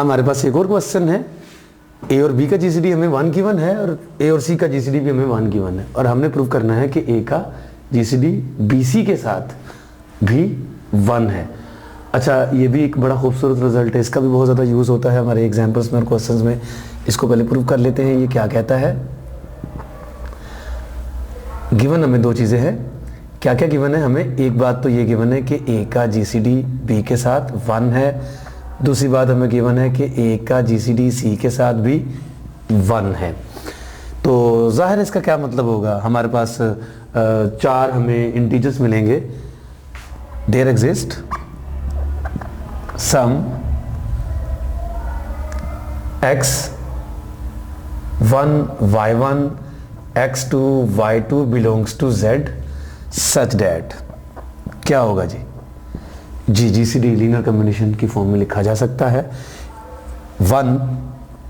हमारे पास एक और क्वेश्चन है, ए और बी का जीसीडी हमें 1 गिवन है और ए और सी का जीसीडी भी हमें 1 गिवन है, और हमने प्रूव करना है कि ए का जीसीडी बीसी के साथ भी 1 है। अच्छा, ये भी एक बड़ा खूबसूरत रिजल्ट है, इसका भी बहुत ज़्यादा यूज़ होता है हमारे एग्जाम्पल्स में और क्वेश्चंस में। इसको पहले प्रूव कर लेते हैं। ये क्या कहता है, गिवन हमें दो चीज़ें हैं। क्या क्या गिवन है हमें? एक बात तो ये गिवन है कि ए का जीसीडी बी के साथ 1 है। दूसरी बात हमें गिवन है कि ए का जीसीडी सी के साथ भी 1 है। तो जाहिर है इसका क्या मतलब होगा, हमारे पास 4 हमें इंटीजर्स मिलेंगे। There exist some x1 y1 x2 y2 belongs to z such that, क्या होगा जी? जीसीडी लीनियर कॉम्बिनेशन की फॉर्म में लिखा जा सकता है। 1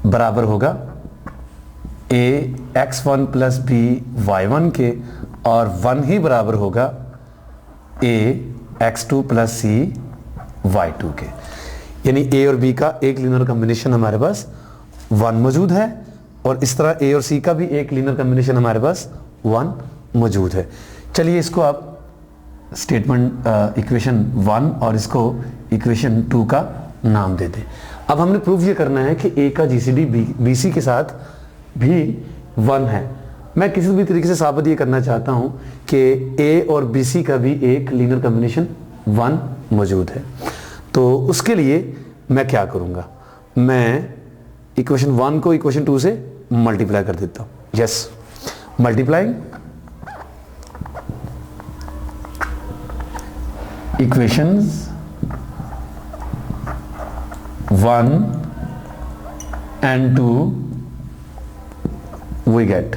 बराबर होगा a x1 plus b y1 के, और 1 ही बराबर होगा a x2 plus c y2 के। यानी a और b का एक लीनियर कॉम्बिनेशन हमारे पास 1 मौजूद है, और इस तरह a और c का भी एक लीनियर कॉम्बिनेशन हमारे पास 1 मौजूद है। चलिए इसको आप स्टेटमेंट इक्वेशन 1 और इसको इक्वेशन 2 का नाम दे दें। अब हमने प्रूव ये करना है कि ए का जीसीडी बीसी के साथ भी 1 है। मैं किसी भी तरीके से साबित ये करना चाहता हूँ कि ए और बीसी का भी एक लीनियर कॉम्बिनेशन 1 मौजूद है। तो उसके लिए मैं क्या करूँगा, मैं इक्वेशन 1 को इक्वेशन 2 से मल्टीप्लाई कर देता हूँ। Yes, multiplying equations 1 and 2 we get.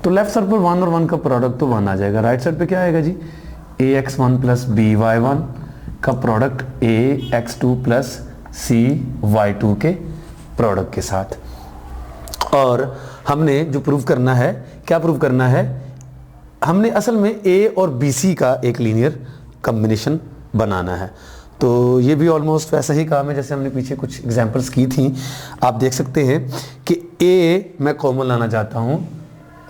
तो लेफ्ट साइड पर 1 और 1 का प्रोडक्ट तो 1 आ जाएगा, राइट साइड पे क्या आएगा जी? ax1 प्लस by1 का प्रोडक्ट ax2 प्लस cy2 के प्रोडक्ट के साथ। और हमने जो प्रूव करना है, क्या प्रूव करना है? हमने असल में a और bc का एक लीनियर कॉम्बिनेशन बनाना है। तो ये भी ऑलमोस्ट वैसा ही काम है जैसे हमने पीछे कुछ एग्जांपल्स की थी। आप देख सकते हैं कि a मैं कॉमन लाना चाहता हूँ,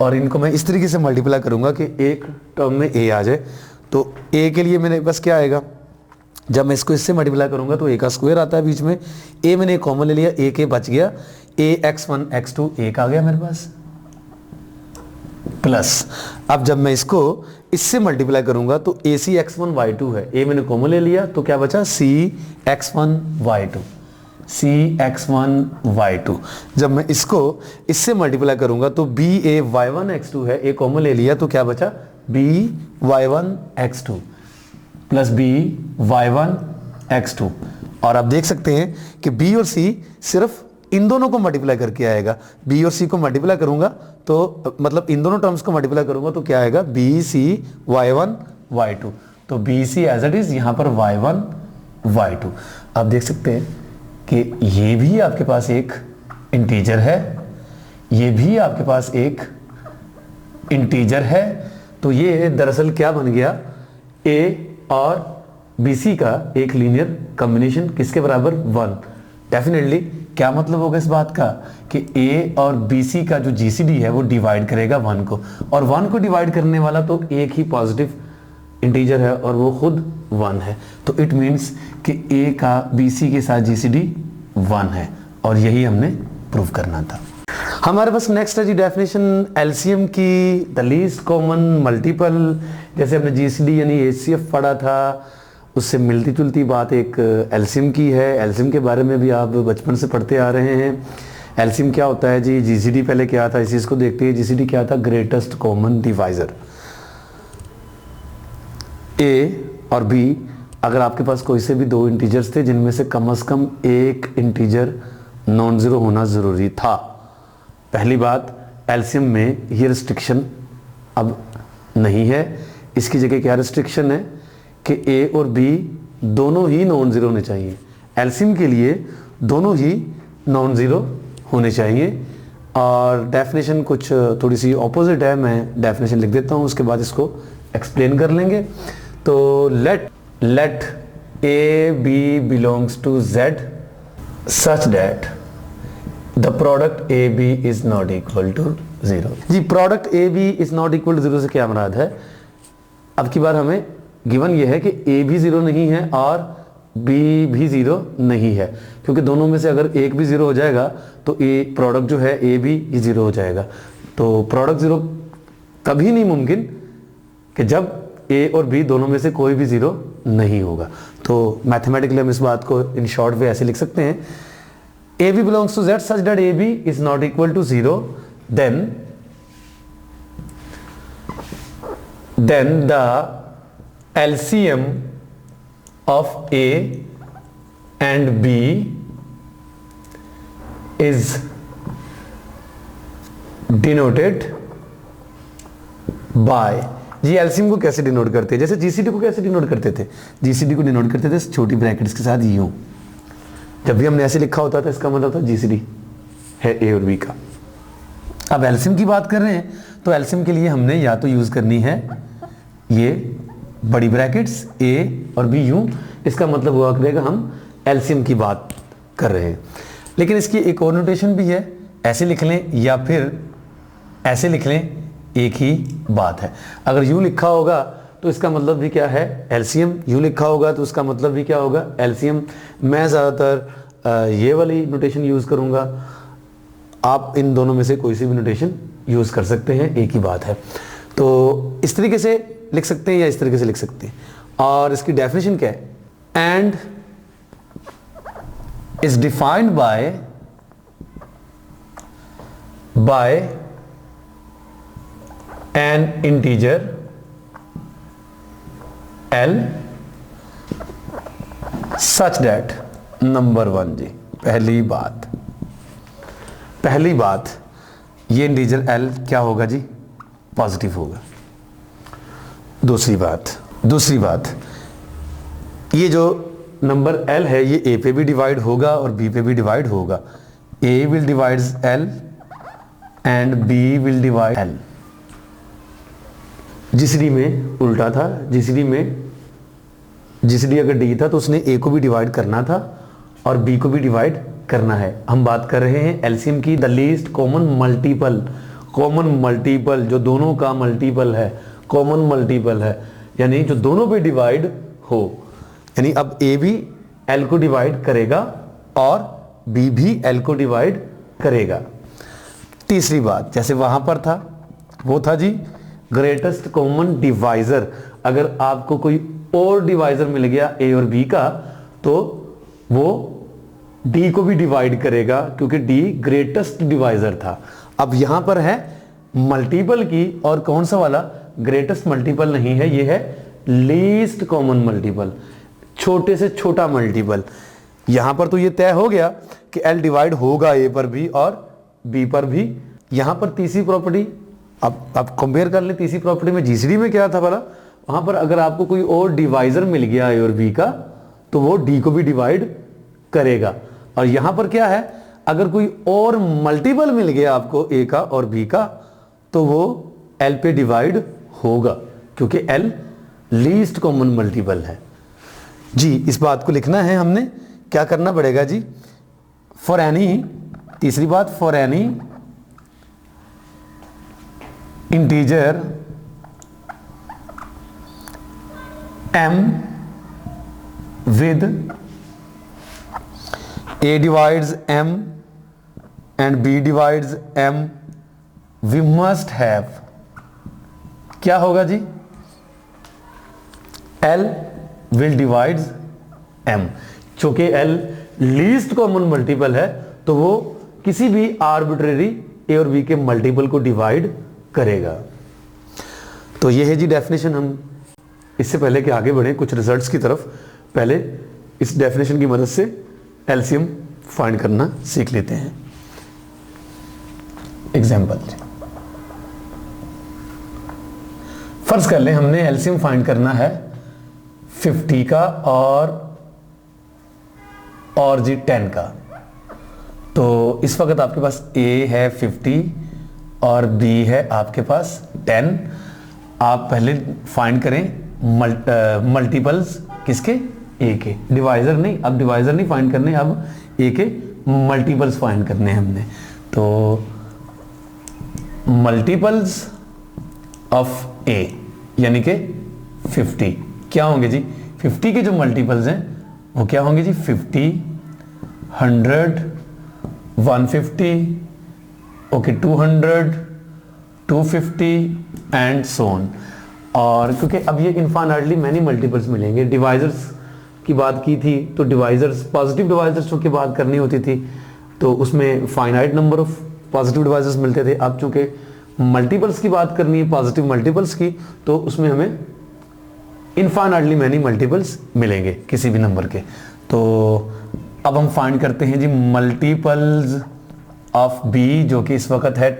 और इनको मैं इस तरीके से मल्टीप्लाई करूँगा कि एक टर्म में a आ जाए। तो a के लिए मेरे पास क्या आएगा, जब मैं इसको इससे मल्टीप्लाई करूँगा तो a का स्क्वायर आता है बीच में। a मैंने कॉमन ले लिया, a के बच गया, ax1 x2 1 आ गया मेरे पास, प्लस अब जब मैं इसको इससे मल्टीप्लाई करूंगा तो ac x1 y2 है, a मैंने कॉमन ले लिया तो क्या बचा, c x1 y2। जब मैं इसको इससे मल्टीप्लाई करूंगा तो b a y1 x2 है, a कॉमन ले लिया तो क्या बचा, b y1 x2 plus b y1 x2। और आप देख सकते हैं कि b और c सिर्फ इन दोनों को मल्टीप्लाई करके आएगा। b और c को मल्टीप्लाई करूंगा तो मतलब इन दोनों टर्म्स को मल्टीप्लाई करूंगा तो क्या आएगा, bc y1 y2। तो bc एज इट इज, यहां पर y1 y2। आप देख सकते हैं कि ये भी आपके पास एक इंटीजर है, ये भी आपके पास एक इंटीजर है। तो ये दरअसल क्या बन गया, a और bc का एक लीनियर कॉम्बिनेशन किसके बराबर, 1। डेफिनेटली क्या मतलब होगा इस बात का कि a और bc का जो जीसीडी है वो डिवाइड करेगा 1 को, और 1 को डिवाइड करने वाला तो एक ही पॉजिटिव इंटीजर है और वो खुद 1 है। तो इट मींस कि a का bc के साथ जीसीडी 1 है, और यही हमने प्रूव करना था। हमारे पास नेक्स्ट है जी डेफिनेशन एलसीएम की, द लीस्ट कॉमन मल्टीपल। जैसे हमने जीसीडी यानी एचसीएफ पढ़ा था, उससे मिलती जुलती बात एक एलसीएम की है। एलसीएम के बारे में भी आप बचपन से पढ़ते आ रहे हैं। एलसीएम क्या होता है जी? जीसीडी पहले क्या था, इस चीज़ को देखते हैं। जीसीडी क्या था, ग्रेटेस्ट कॉमन डिवाइजर। ए और बी, अगर आपके पास कोई से भी दो इंटीजर्स थे जिनमें से कम एक इंटीजर नॉन ज़ीरो होना ज़रूरी था। पहली बात, एलसीएम में ये रिस्ट्रिक्शन अब नहीं है। इसकी जगह क्या रिस्ट्रिक्शन है कि ए और बी दोनों ही नॉन ज़ीरो होने चाहिए। एलसीएम के लिए दोनों ही नॉन ज़ीरो होने चाहिए। और डेफिनेशन कुछ थोड़ी सी ऑपोजिट है, मैं डेफिनेशन लिख देता हूँ, उसके बाद इसको एक्सप्लेन कर लेंगे। तो let A B belongs to Z such that the product A B is not equal to 0। जी, product A B is not equal to 0 से क्या मुराद है? अब की बार हमें गिवन ये है कि ए भी 0 नहीं है और बी भी 0 नहीं है, क्योंकि दोनों में से अगर एक भी 0 हो जाएगा तो ए प्रोडक्ट जो है ए भी 0 हो जाएगा। तो प्रोडक्ट 0 कभी नहीं मुमकिन कि जब ए और बी दोनों में से कोई भी 0 नहीं होगा। तो मैथमेटिकली हम इस बात को इन शॉर्ट वे ऐसे लिख सकते हैं, A B belongs to Z such that A B is not equal to 0, then the LCM of A and B is denoted by, जी एलसीएम को कैसे डिनोट करते हैं? जैसे जीसीडी को कैसे डिनोट करते थे? जीसीडी को डिनोट करते थे छोटी ब्रैकेट्स के साथ यूं। जब भी हमने ऐसे लिखा होता था इसका मतलब था जीसीडी है ए और बी का। अब एलसीएम की बात कर रहे हैं तो एलसीएम के लिए हमने या तो यूज करनी है ये बड़ी ब्रैकेट्स ए और बी यूं, इसका मतलब हुआ करेगा हम एलसीएम की बात कर रहे हैं। लेकिन इसकी एक और नोटेशन भी है, ऐसे लिख लें या फिर ऐसे लिख लें, एक ही बात है। अगर यूं लिखा होगा तो इसका मतलब भी क्या है? एलसीएम। यूं लिखा होगा तो उसका मतलब भी क्या होगा? एलसीएम। मैं ज़्यादातर ये वाली नोटेशन यूज़ करूँगा, आप इन दोनों में से कोई सी भी नोटेशन यूज़ कर सकते हैं, एक ही बात है। तो इस तरीके से लिख सकते हैं या इस तरीके से लिख सकते हैं। और इसकी डेफिनेशन क्या है? And is defined by N integer L such that, number 1 जी, पहली बात ये इंटीजर L क्या होगा जी? पॉजिटिव होगा। दूसरी बात ये जो नंबर L है ये A पे भी डिवाइड होगा और B पे भी डिवाइड होगा। A will divides L and B will divide L। GCD में उल्टा था, जीसीडी अगर D था तो उसने A को भी डिवाइड करना था और B को भी डिवाइड करना है। हम बात कर रहे हैं एलसीएम की, द लीस्ट कॉमन मल्टीपल जो दोनों का मल्टीपल है, कॉमन मल्टीपल है, यानी जो दोनों पे डिवाइड हो। यानी अब A भी L को डिवाइड करेगा और B भी L को डिवाइड करेगा। तीसरी बात, जैसे वहां पर था वो था जी ग्रेटेस्ट कॉमन डिवाइजर। अगर आपको कोई और डिवाइजर मिल गया A और B का तो वो D को भी डिवाइड करेगा, क्योंकि D ग्रेटेस्ट डिवाइजर था। अब यहां पर है मल्टीपल की, और कौन सा वाला? ग्रेटेस्ट मल्टीपल नहीं है, ये है लीस्ट कॉमन मल्टीपल, छोटे से छोटा मल्टीपल। यहां पर तो ये तय हो गया कि L डिवाइड होगा A पर भी और B पर भी। यहां पर तीसरी प्रॉपर्टी अब कंपेयर कर ले, तीसरी प्रॉपर्टी में जीसीडी में क्या था भला? वहां पर अगर आपको कोई और डिवाइजर मिल गया A और B का तो वो D को भी डिवाइड करेगा। और यहां पर क्या है? अगर कोई और मल्टीपल मिल गया आपको A का और B का तो वो L पे डिवाइड होगा, क्योंकि L लीस्ट कॉमन मल्टीपल है। जी, इस बात को लिखना है हमने, क्या करना पड़ेगा जी? फॉर एनी, तीसरी बात, for any integer M with A divides M and B divides M, we must have, क्या होगा जी? L will divides M। चूंकि L लीस्ट कॉमन मल्टीपल है तो वो किसी भी आर्बिट्रेरी A और B के मल्टीपल को डिवाइड करेगा। तो ये है जी डेफिनेशन। हम इससे पहले कि आगे बढ़े कुछ रिजल्ट्स की तरफ, पहले इस डेफिनेशन की मदद से एलसीएम फाइंड करना सीख लेते हैं। एग्जाम्पल, फर्ज कर लें हमने एलसीएम फाइंड करना है 50 का और जी 10 का। तो इस वक्त आपके पास A है 50 और B है आपके पास 10। आप पहले फाइंड करें मल्टीपल्स किसके? A के, डिवाइजर नहीं। अब डिवाइजर नहीं फाइंड करने, अब ए के मल्टीपल्स फाइंड करने हैं हमने। तो मल्टीपल्स ऑफ ए यानी कि 50 क्या होंगे जी? 50 के जो मल्टीपल्स हैं वो क्या होंगे जी? 50, 100, 150, ओके 200, 250 एंड सो ऑन। और क्योंकि अब ये इनफाइनाइटली मैनी मल्टीपल्स मिलेंगे, डिवाइजर्स की बात की थी तो डिवाइजर्स, पॉजिटिव डिवाइजर्स की बात करनी होती थी तो उसमें finite number of positive divisors मिलते थे। अब चूंकि मल्टीपल्स की बात करनी है, पॉजिटिव मल्टीपल्स की, तो उसमें हमें इनफाइनाइटली मैनी मल्टीपल्स मिलेंगे किसी भी नंबर के। तो अब हम फाइंड करते हैं जी मल्टीपल्स ऑफ बी जो कि इस वक्त है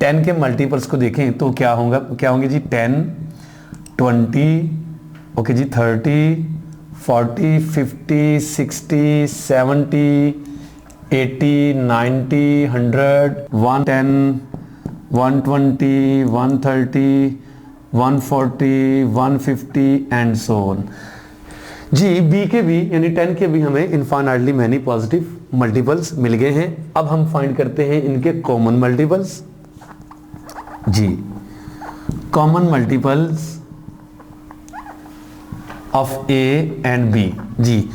10 के मल्टीपल्स को देखें तो क्या होंगे जी? 10, 20, okay ji 30, 40, 50, 60, 70, 80, 90, 100, 110, 120, 130, 140, 150 and so on. जी बी के भी यानी 10 के भी हमें इनफाइनाइटली मैनी पॉजिटिव मल्टीपल्स मिल गए हैं। अब हम फाइंड करते हैं इनके कॉमन मल्टीपल्स। जी common multiples of A and B. जी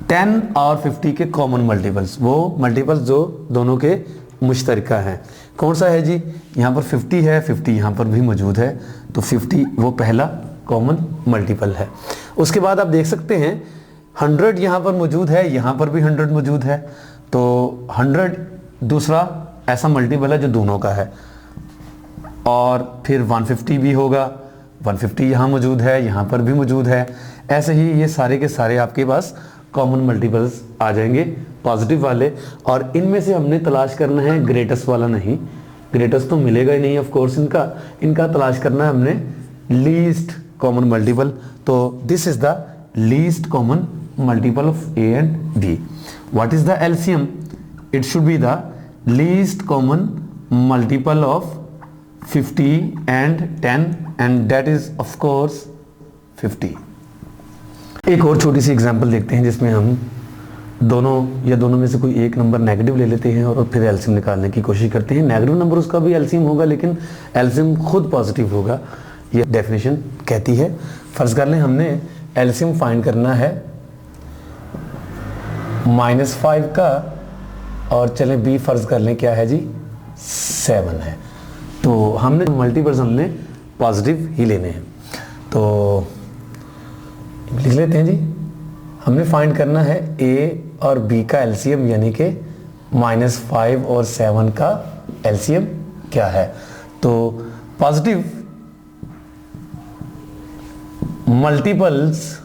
10 और 50 के कॉमन मल्टीपल्स, वो मल्टीपल्स जो दोनों के मुश्तरका हैं। कौन सा है जी? यहाँ पर 50 है, 50 यहाँ पर भी मौजूद है तो 50 वो पहला कॉमन मल्टीपल है। उसके बाद आप देख सकते हैं 100 यहाँ पर मौजूद है, यहाँ पर भी 100 मौजूद है तो 100 दूसरा ऐसा मल्टीपल है जो दोनों का है। और फिर 150 भी होगा, 150 यहाँ मौजूद है, यहाँ पर भी मौजूद है। ऐसे ही ये सारे के सारे आपके पास कॉमन मल्टीपल्स आ जाएंगे पॉजिटिव वाले। और इनमें से हमने तलाश करना है ग्रेटेस्ट वाला, नहीं ग्रेटेस्ट तो मिलेगा ही नहीं ऑफ कोर्स, इनका तलाश करना है हमने लीस्ट कॉमन मल्टीपल। तो this is the least common multiple of A and B. What is the LCM? It should be the least common multiple of 50 and 10 and that is of course 50। एक और छोटी सी example देखते हैं जिसमें हम दोनों में से कोई एक नंबर नेगेटिव ले लेते हैं और फिर एलसीएम निकालने की कोशिश करते हैं। नेगेटिव नंबर उसका भी एलसीएम होगा लेकिन एलसीएम खुद पॉजिटिव होगा, ये डेफिनेशन कहती है। फर्ज कर लें हमने एलसीएम फाइंड करना है -5 का और चलें बी फर्ज कर लें क्या है जी? 7 है। तो हमने मल्टीपल्स हमने पॉजिटिव ही लेने हैं तो लिख लेते हैं जी। हमने फाइंड करना है ए और बी का एलसीएम यानी कि -5 और 7 का एलसीएम क्या है। तो पॉजिटिव मल्टीपल्स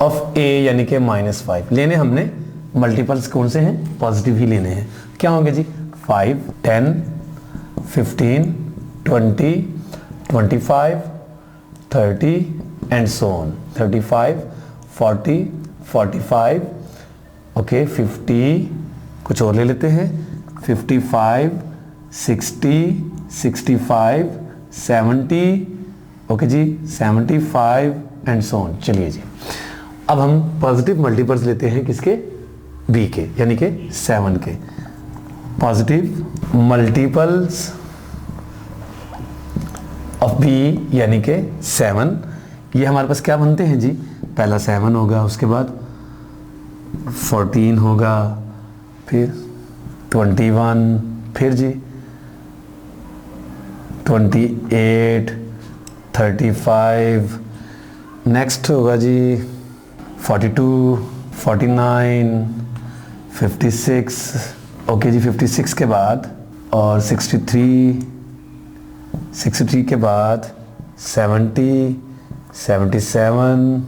ऑफ ए यानी कि -5 लेने हमने। मल्टीपल्स कौन से हैं? पॉजिटिव ही लेने हैं। क्या होंगे जी? 5, 10, 15, 20, 25, 30 एंड सो ऑन। 35, 40, 45, ओके 50, कुछ और ले लेते हैं 55, 60, 65, 70, ओके जी 75 एंड सो ऑन। चलिए जी अब हम पॉजिटिव मल्टीपल्स लेते हैं किसके? बी के यानी कि 7 के। पॉजिटिव मल्टीपल्स ऑफ बी यानी कि 7, ये हमारे पास क्या बनते हैं जी? पहला 7 होगा, उसके बाद 14 होगा, फिर 21, फिर जी 28, 35, नेक्स्ट होगा जी 42, 49, 56, ओके जी 56 के बाद और 63 के बाद 70, 77,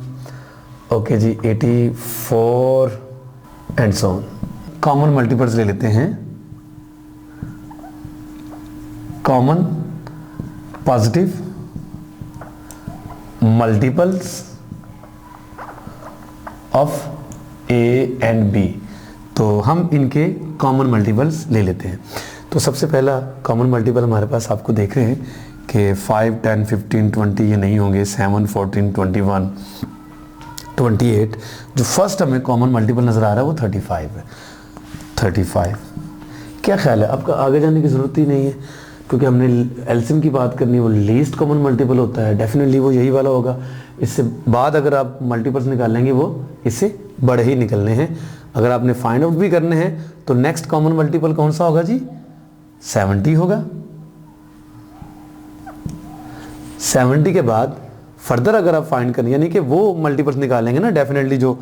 ओके जी 84 and so on. Common multiples ले लेते हैं। Common positive multiples of A and B, तो हम इनके कॉमन मल्टीपल्स ले लेते हैं। तो सबसे पहला कॉमन मल्टीपल हमारे पास आपको देख रहे हैं कि 5, 10, 15, 20 ये नहीं होंगे, 7, 14, 21 28, जो फर्स्ट हमें कॉमन मल्टीपल नज़र आ रहा है वो 35 है। 35 क्या ख्याल है आपका? आगे जाने की ज़रूरत ही नहीं है क्योंकि हमने एलसीएम की बात करनी है, वो लीस्ट कॉमन मल्टीपल होता है, डेफिनेटली वो यही वाला होगा। इससे बाद अगर आप मल्टीपल्स निकालेंगे वो इससे बड़े ही निकलने हैं। अगर आपने फाइंड आउट भी करने हैं तो नेक्स्ट कॉमन मल्टीपल कौन सा होगा जी? 70 होगा। 70 के बाद फर्दर अगर आप फाइंड करें, यानी कि वो मल्टीपल्स निकालेंगे ना डेफिनेटली जो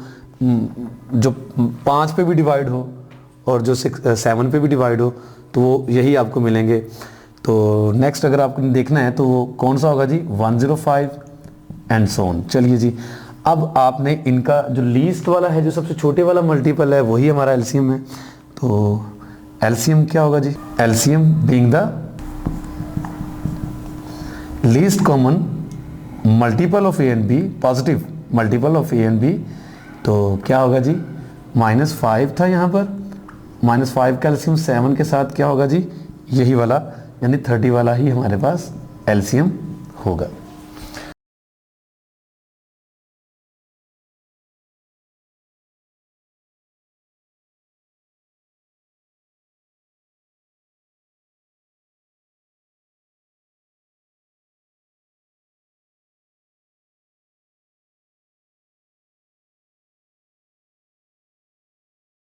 5 पे भी डिवाइड हो और जो 7 पे भी डिवाइड हो, तो वो यही आपको मिलेंगे। तो नेक्स्ट अगर आपको देखना है तो वो कौन सा होगा जी? 105 एंड सो ऑन। चलिए जी, अब आपने इनका जो लीस्ट वाला है, जो सबसे छोटे वाला मल्टीपल है, वही हमारा एलसीएम है। तो एलसीएम क्या होगा जी? LCM being the least common multiple of A and B, positive multiple of A and B, तो क्या होगा जी? -5 था यहाँ पर, -5 का एलसीएम 7 के साथ क्या होगा जी? यही वाला यानी 30 वाला ही हमारे पास एलसीएम होगा।